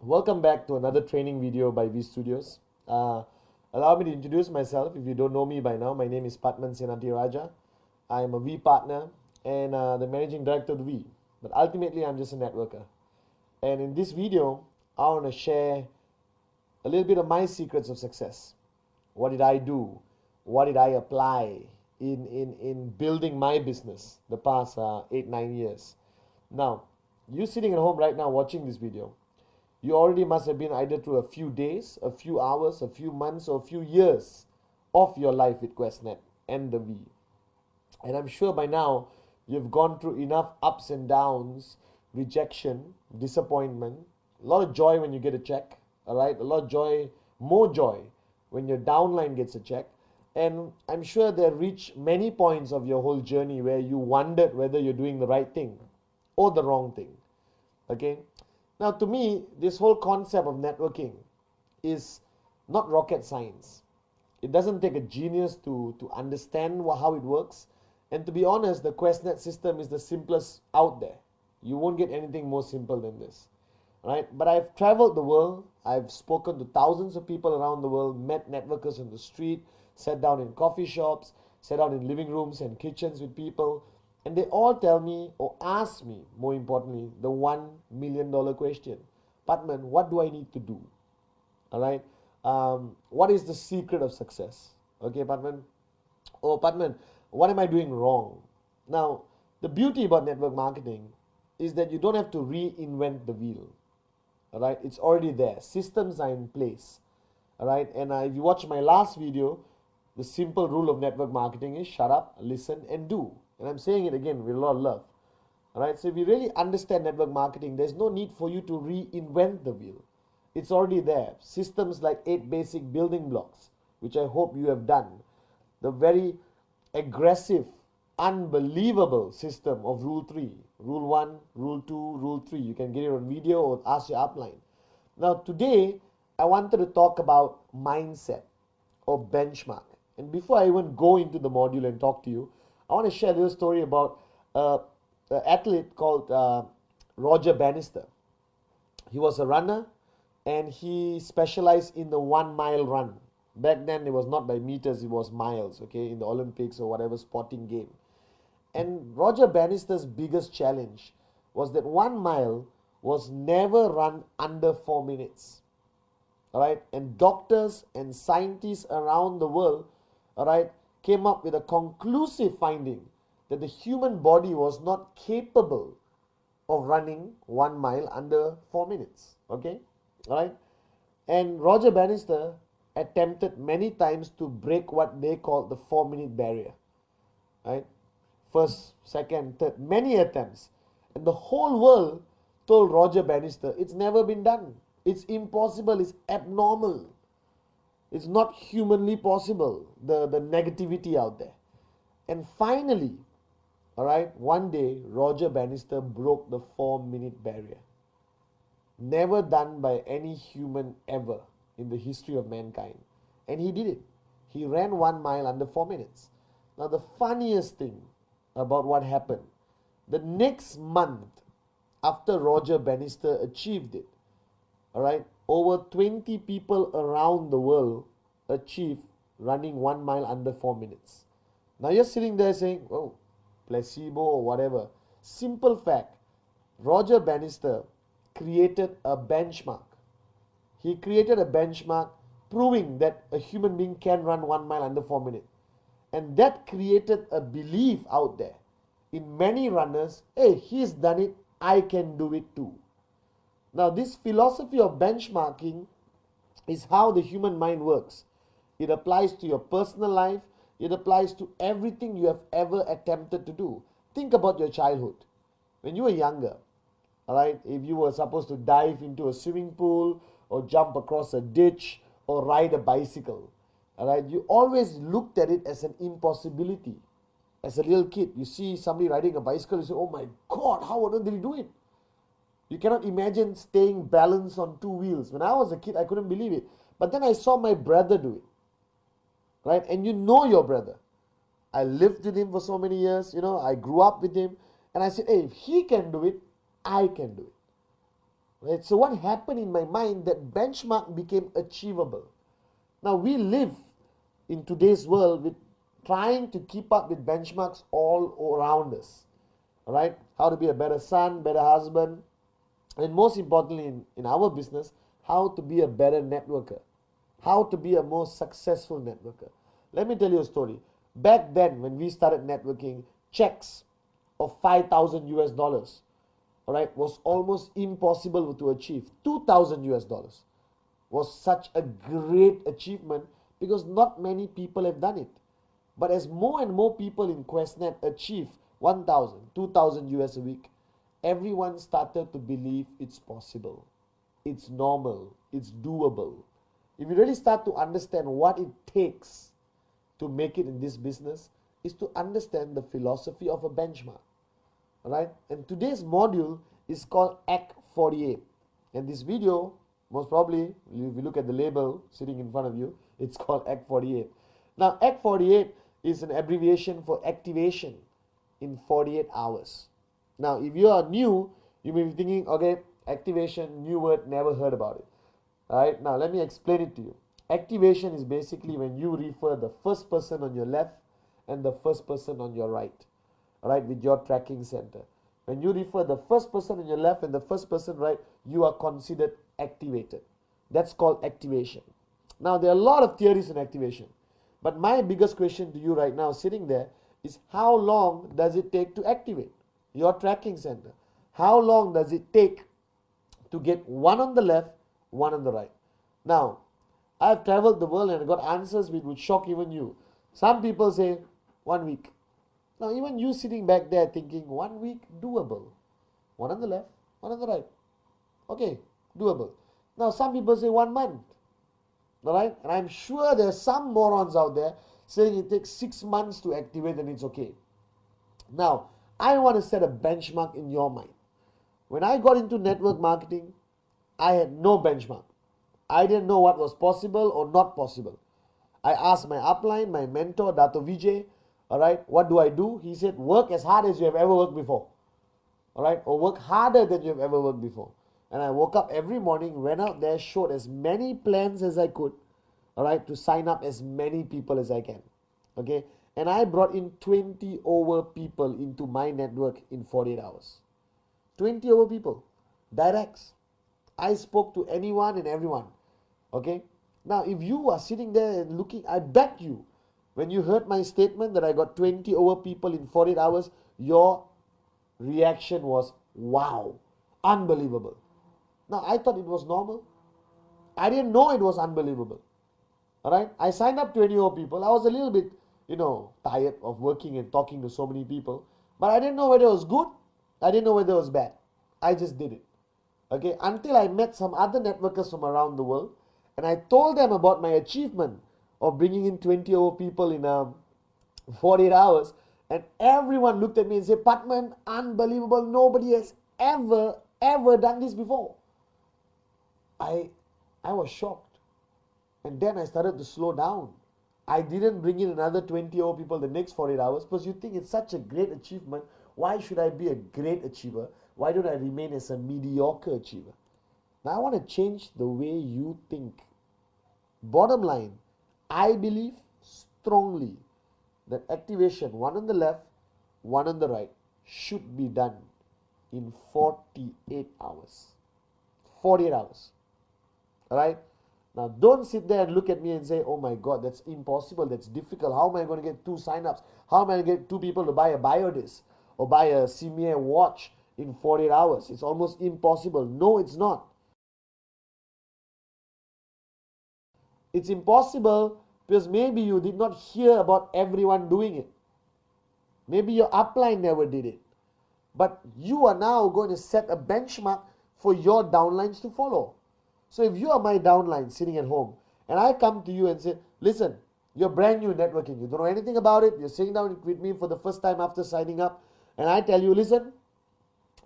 Welcome back to another training video by V Studios. Allow me to introduce myself. If you don't know me by now, my name is Patman Senati Raja. I am a V partner and the managing director of the V. But ultimately, I'm just a networker. And in this video, I want to share a little bit of my secrets of success. What did I do? What did I apply in building my business the past 8-9 years? Now, you sitting at home right now watching this video, you already must have been either through a few days, a few hours, a few months, or a few years of your life with QuestNet and the V. And I'm sure by now you've gone through enough ups and downs, rejection, disappointment, a lot of joy when you get a check, all right? A lot of joy, more joy when your downline gets a check. And I'm sure there reached many points of your whole journey where you wondered whether you're doing the right thing or the wrong thing. Okay? Now, to me, this whole concept of networking is not rocket science. It doesn't take a genius to understand how it works. And to be honest, the QuestNet system is the simplest out there. You won't get anything more simple than this. Right? But I've traveled the world. I've spoken to thousands of people around the world, met networkers on the street, sat down in coffee shops, sat down in living rooms and kitchens with people. And they all tell me or ask me, more importantly, the $1 million question. Patman, what do I need to do? All right. What is the secret of success? Okay, Patman. Oh, Patman, what am I doing wrong? Now, the beauty about network marketing is that you don't have to reinvent the wheel. All right. It's already there. Systems are in place. All right. And if you watch my last video, the simple rule of network marketing is shut up, listen, and do. And I'm saying it again with a lot of love. All right. So if you really understand network marketing, there's no need for you to reinvent the wheel. It's already there. Systems like 8 basic building blocks, which I hope you have done. The very aggressive, unbelievable system of Rule 3. Rule 1, Rule 2, Rule 3. You can get it on video or ask your upline. Now today, I wanted to talk about mindset or benchmark. And before I even go into the module and talk to you, I want to share a little story about an athlete called Roger Bannister. He was a runner and he specialized in the 1 mile run. Back then it was not by meters, it was miles, okay, in the Olympics or whatever sporting game. And Roger Bannister's biggest challenge was that 1 mile was never run under 4 minutes. All right, and doctors and scientists around the world, all right, came up with a conclusive finding that the human body was not capable of running 1 mile under 4 minutes. Okay, all right, and Roger Bannister attempted many times to break what they called the 4 minute barrier. Right, first, second, third, many attempts, and the whole world told Roger Bannister it's never been done. It's impossible, it's abnormal. It's not humanly possible, the negativity out there. And finally, all right, one day, Roger Bannister broke the 4 minute barrier. Never done by any human ever in the history of mankind. And he did it. He ran 1 mile under 4 minutes. Now, the funniest thing about what happened, the next month after Roger Bannister achieved it, all right, over 20 people around the world achieved running 1 mile under 4 minutes. Now you're sitting there saying, oh, placebo or whatever. Simple fact, Roger Bannister created a benchmark. He created a benchmark proving that a human being can run 1 mile under 4 minutes. And that created a belief out there in many runners, hey, he's done it, I can do it too. Now, this philosophy of benchmarking is how the human mind works. It applies to your personal life. It applies to everything you have ever attempted to do. Think about your childhood. When you were younger, all right, if you were supposed to dive into a swimming pool or jump across a ditch or ride a bicycle, all right, you always looked at it as an impossibility. As a little kid, you see somebody riding a bicycle, you say, oh my God, how on earth did he do it? You cannot imagine staying balanced on 2 wheels. When I was a kid, I couldn't believe it. But then I saw my brother do it. Right? And you know your brother. I lived with him for so many years. I grew up with him. And I said, hey, if he can do it, I can do it. Right? So what happened in my mind, that benchmark became achievable. Now we live in today's world with trying to keep up with benchmarks all around us. Right? How to be a better son, better husband, and most importantly in our business, how to be a better networker, how to be a more successful networker. Let me tell you a story. Back then, when we started networking, checks of 5,000 US dollars, all right, was almost impossible to achieve. 2,000 US dollars was such a great achievement because not many people have done it. But as more and more people in QuestNet achieve 1,000, 2,000 US a week, everyone started to believe it's possible, it's normal, it's doable. If you really start to understand what it takes to make it in this business, is to understand the philosophy of a benchmark. Alright? And today's module is called Act 48. And this video, most probably, if you look at the label sitting in front of you, it's called Act 48. Now, Act 48 is an abbreviation for activation in 48 hours. Now, if you are new, you may be thinking, okay, activation, new word, never heard about it. Alright, now let me explain it to you. Activation is basically when you refer the first person on your left and the first person on your right. Alright, with your tracking center. When you refer the first person on your left and the first person right, you are considered activated. That's called activation. Now, there are a lot of theories in activation. But my biggest question to you right now, sitting there, is how long does it take to activate your tracking center? How long does it take to get one on the left, one on the right? Now, I've traveled the world and got answers which would shock even you. Some people say 1 week. Now, even you sitting back there thinking 1 week, doable. One on the left, one on the right. Okay, doable. Now, some people say 1 month. Alright? And I'm sure there's some morons out there saying it takes 6 months to activate and it's okay. Now, I want to set a benchmark in your mind. When I got into network marketing, I had no benchmark. I didn't know what was possible or not possible. I asked my upline, my mentor, Dato Vijay, alright, what do I do? He said, work as hard as you have ever worked before. Alright, or work harder than you have ever worked before. And I woke up every morning, went out there, showed as many plans as I could, alright, to sign up as many people as I can. Okay, and I brought in 20 over people into my network in 48 hours. 20 over people, directs. I spoke to anyone and everyone. Okay, now if you are sitting there and looking, I bet you, when you heard my statement that I got 20 over people in 48 hours, your reaction was, wow, unbelievable. Now, I thought it was normal. I didn't know it was unbelievable. Alright, I signed up 20 over people. I was a little bit, tired of working and talking to so many people. But I didn't know whether it was good. I didn't know whether it was bad. I just did it. Okay, until I met some other networkers from around the world. And I told them about my achievement of bringing in 20 over people in 48 hours. And everyone looked at me and said, Patman, unbelievable. Nobody has ever done this before. I was shocked. And then I started to slow down. I didn't bring in another 20 over people the next 48 hours because you think it's such a great achievement. Why should I be a great achiever? Why don't I remain as a mediocre achiever? Now I want to change the way you think. Bottom line, I believe strongly that activation, one on the left, one on the right, should be done in 48 hours. 48 hours. Alright? Now don't sit there and look at me and say, oh my God, that's impossible, that's difficult. How am I going to get 2 sign-ups? How am I going to get 2 people to buy a biodisc or buy a CMA watch in 48 hours? It's almost impossible. No, it's not. It's impossible because maybe you did not hear about everyone doing it. Maybe your upline never did it. But you are now going to set a benchmark for your downlines to follow. So if you are my downline sitting at home and I come to you and say, listen, you're brand new in networking. You don't know anything about it. You're sitting down with me for the first time after signing up. And I tell you, listen,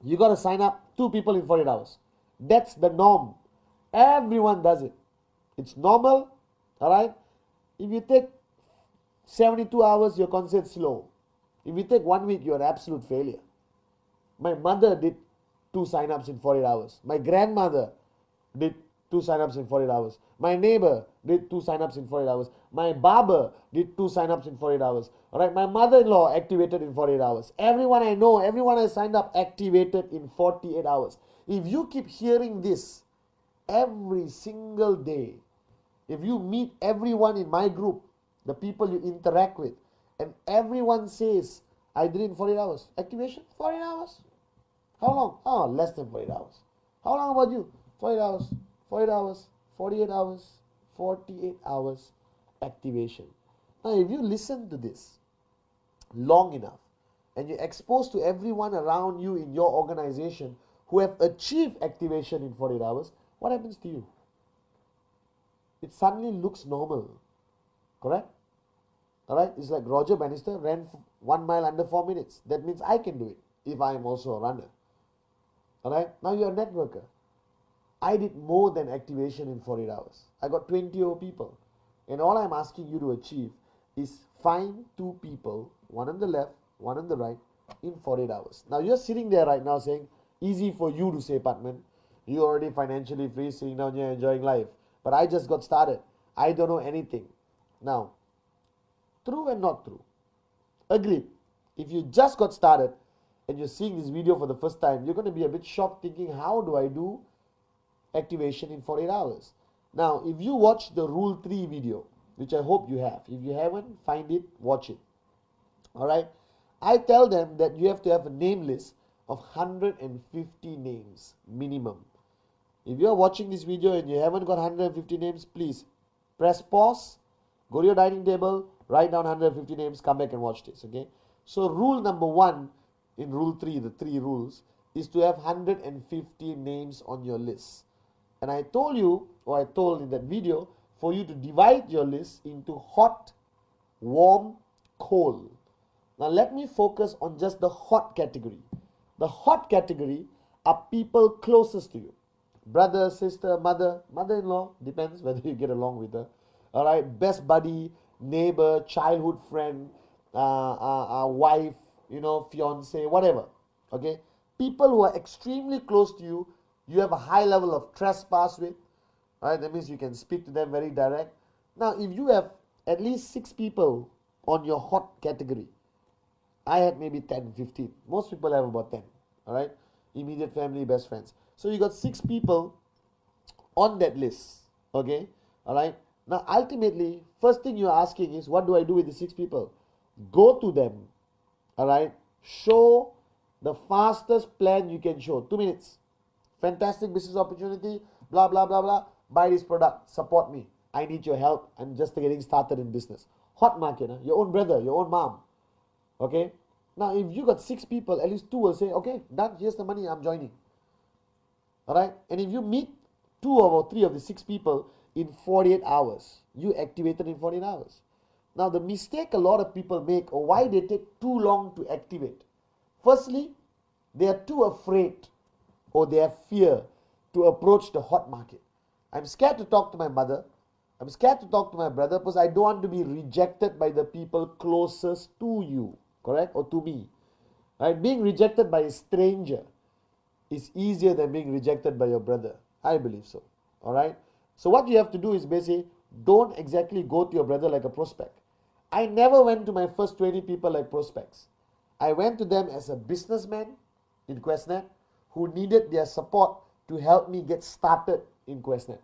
you got to sign up 2 people in 48 hours. That's the norm. Everyone does it. It's normal. Alright? If you take 72 hours, you're considered slow. If you take 1 week, you're an absolute failure. My mother did 2 sign-ups in 48 hours. My grandmother did 2 sign-ups in 48 hours. My neighbor did 2 sign-ups in 48 hours. My barber did 2 sign-ups in 48 hours. All right, my mother-in-law activated in 48 hours. Everyone I know, everyone I signed up activated in 48 hours. If you keep hearing this every single day, if you meet everyone in my group, the people you interact with, and everyone says, I did it in 48 hours. Activation, 48 hours. How long? Oh, less than 48 hours. How long about you? 48 hours, 48 hours, 48 hours, 48 hours activation. Now, if you listen to this long enough and you're exposed to everyone around you in your organization who have achieved activation in 48 hours, what happens to you? It suddenly looks normal. Correct? Alright? It's like Roger Bannister ran 1 mile under 4 minutes. That means I can do it if I am also a runner. Alright? Now you're a networker. I did more than activation in 48 hours. I got 20 over people. And all I'm asking you to achieve is find 2 people, one on the left, one on the right, in 48 hours. Now you're sitting there right now saying, easy for you to say, Patman. You're already financially free, sitting down here enjoying life. But I just got started. I don't know anything. Now, true and not true. Agreed. If you just got started and you're seeing this video for the first time, you're going to be a bit shocked thinking, how do I do activation in 48 hours? Now, if you watch the Rule 3 video, which I hope you have, if you haven't, find it, watch it. Alright? I tell them that you have to have a name list of 150 names minimum. If you're watching this video and you haven't got 150 names, please press pause, go to your dining table, write down 150 names, come back and watch this, okay? So rule number 1 in Rule 3, the 3 rules, is to have 150 names on your list. And I told you, or I told in that video, for you to divide your list into hot, warm, cold. Now let me focus on just the hot category. The hot category are people closest to you. Brother, sister, mother, mother-in-law, depends whether you get along with her. Alright, best buddy, neighbor, childhood friend, wife, fiance, whatever. Okay, people who are extremely close to you, you have a high level of trespass with. Alright, that means you can speak to them very direct. Now, if you have at least 6 people on your hot category, I had maybe 10, 15. Most people have about 10. Alright, immediate family, best friends. So you got 6 people on that list. Okay, alright. Now, ultimately, first thing you're asking is, what do I do with the 6 people? Go to them, alright, show the fastest plan you can show. 2 minutes. Fantastic business opportunity, blah, blah, blah, blah. Buy this product, support me. I need your help. I'm just getting started in business. Hot market, your own brother, your own mom. Okay? Now, if you got 6 people, at least 2 will say, okay, done, here's the money, I'm joining. Alright? And if you meet 2 or 3 of the 6 people in 48 hours, you activated in 48 hours. Now, the mistake a lot of people make, or why they take too long to activate. Firstly, they are too afraid, or they have fear to approach the hot market. I'm scared to talk to my mother. I'm scared to talk to my brother because I don't want to be rejected by the people closest to you, correct? Or to me. Right? Being rejected by a stranger is easier than being rejected by your brother. I believe so. Alright? So what you have to do is basically, don't exactly go to your brother like a prospect. I never went to my first 20 people like prospects. I went to them as a businessman in QuestNet who needed their support to help me get started in QuestNet.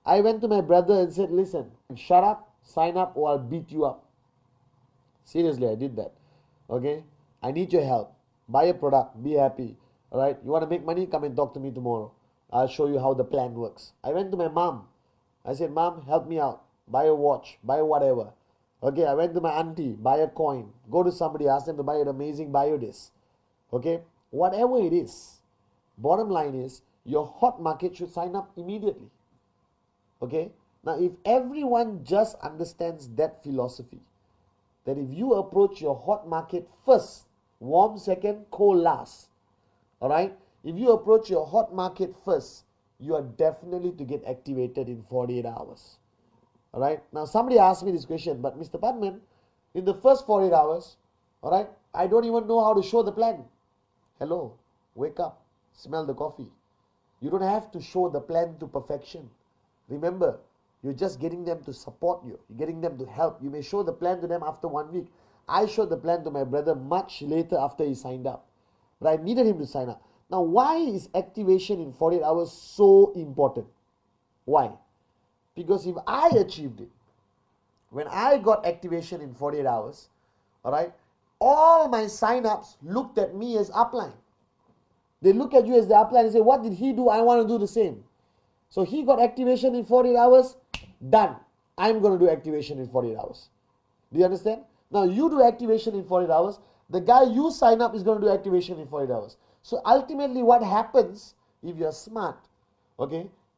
I went to my brother and said, listen, shut up, sign up, or I'll beat you up. Seriously, I did that. Okay? I need your help. Buy a product, be happy. Alright? You want to make money? Come and talk to me tomorrow. I'll show you how the plan works. I went to my mom. I said, Mom, help me out. Buy a watch, buy whatever. Okay, I went to my auntie, buy a coin. Go to somebody, ask them to buy an amazing biodisc. Okay? Whatever it is. Bottom line is, your hot market should sign up immediately. Okay? Now, if everyone just understands that philosophy, that if you approach your hot market first, warm second, cold last. Alright? If you approach your hot market first, you are definitely to get activated in 48 hours. Alright? Now, somebody asked me this question, but Mr. Padman, in the first 48 hours, alright, I don't even know how to show the plan. Hello, wake up. smell the coffee. You don't have to show the plan to perfection. Remember, you're just getting them to support you. You're getting them to help. You may show the plan to them after 1 week. I showed the plan to my brother much later after he signed up. But I needed him to sign up. Now, why is activation in 48 hours so important? Why? Because if I achieved it, when I got activation in 48 hours, all my sign-ups looked at me as upline. They look at you as the upline and say, what did he do? I want to do the same. So he got activation in 48 hours, done. I'm going to do activation in 48 hours. Do you understand? Now you do activation in 48 hours. The guy you sign up is going to do activation in 48 hours. So ultimately what happens, if you're smart,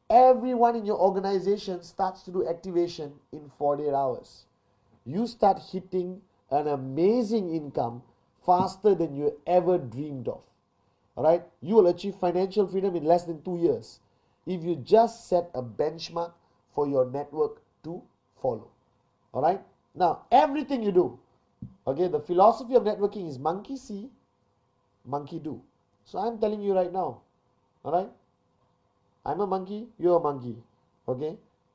everyone in your organization starts to do activation in 48 hours. You start hitting an amazing income faster than you ever dreamed of. Alright? You will achieve financial freedom in less than 2 years if you just set a benchmark for your network to follow. Alright? Now, everything you do, the philosophy of networking is monkey see, monkey do. So I'm telling you right now, alright? I'm a monkey, you're a monkey.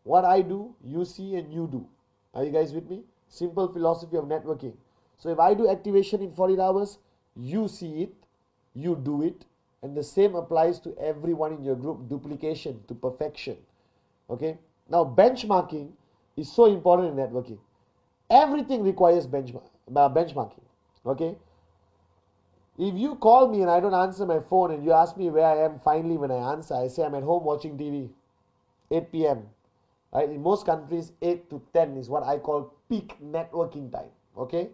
What I do, you see and you do. Are you guys with me? Simple philosophy of networking. So if I do activation in 48 hours, you see it, you do it, and the same applies to everyone in your group, duplication to perfection. Now benchmarking is so important in networking. Everything requires benchmarking. If you call me and I don't answer my phone and you ask me where I am, finally when I answer, I say I'm at home watching TV, 8 p.m. Right? In most countries, 8 to 10 is what I call peak networking time.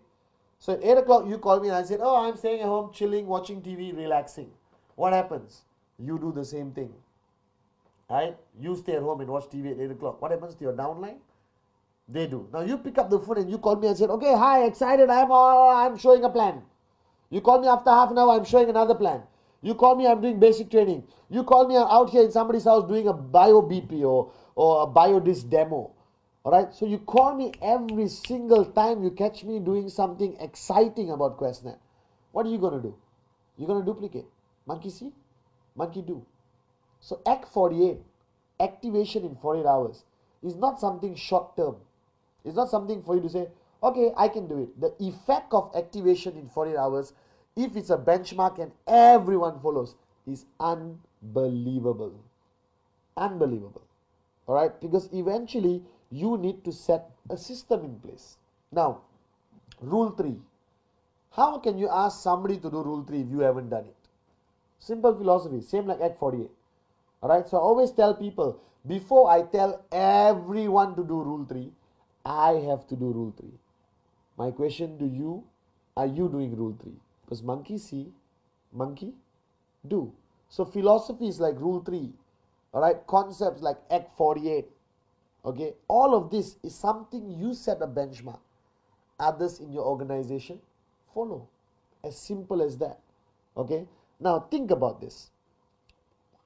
So at 8 o'clock you call me and I said, oh, I'm staying at home, chilling, watching TV, relaxing. What happens? You do the same thing. Right? You stay at home and watch TV at 8 o'clock. What happens to your downline? They do. Now you pick up the phone and you call me and said, okay, hi, excited, I'm showing a plan. You call me after half an hour, I'm showing another plan. You call me, I'm doing basic training. You call me, I'm out here in somebody's house doing a bio BP or a biodisc demo. Alright, so you call me every single time you catch me doing something exciting about QuestNet. What are you going to do? You're going to duplicate. Monkey see, monkey do. So Act 48, activation in 48 hours, is not something short term. It's not something for you to say, okay, I can do it. The effect of activation in 48 hours, if it's a benchmark and everyone follows, is unbelievable. Unbelievable. Alright, because eventually you need to set a system in place. Now, rule 3. How can you ask somebody to do rule 3 if you haven't done it? Simple philosophy, same like Act 48. Alright, so I always tell people, before I tell everyone to do rule 3, I have to do rule 3. My question to you, are you doing rule 3? Because monkey see, monkey do. So philosophy is like rule 3. Alright, concepts like Act 48. All of this is something you set a benchmark. Others in your organization follow. As simple as that. Now think about this.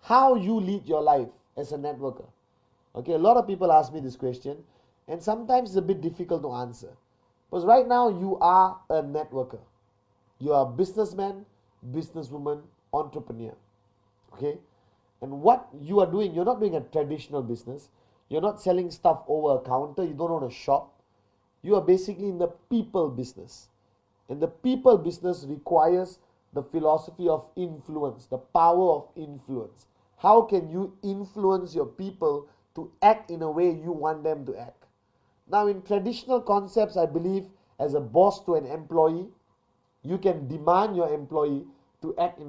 How you lead your life as a networker. A lot of people ask me this question and sometimes it's a bit difficult to answer. Because right now you are a networker. You are a businessman, businesswoman, entrepreneur. And what you are doing, you're not doing a traditional business. You're not selling stuff over a counter. You don't own a shop. You are basically in the people business. And the people business requires the philosophy of influence, the power of influence. How can you influence your people to act in a way you want them to act? Now, in traditional concepts, I believe as a boss to an employee, you can demand your employee to act in a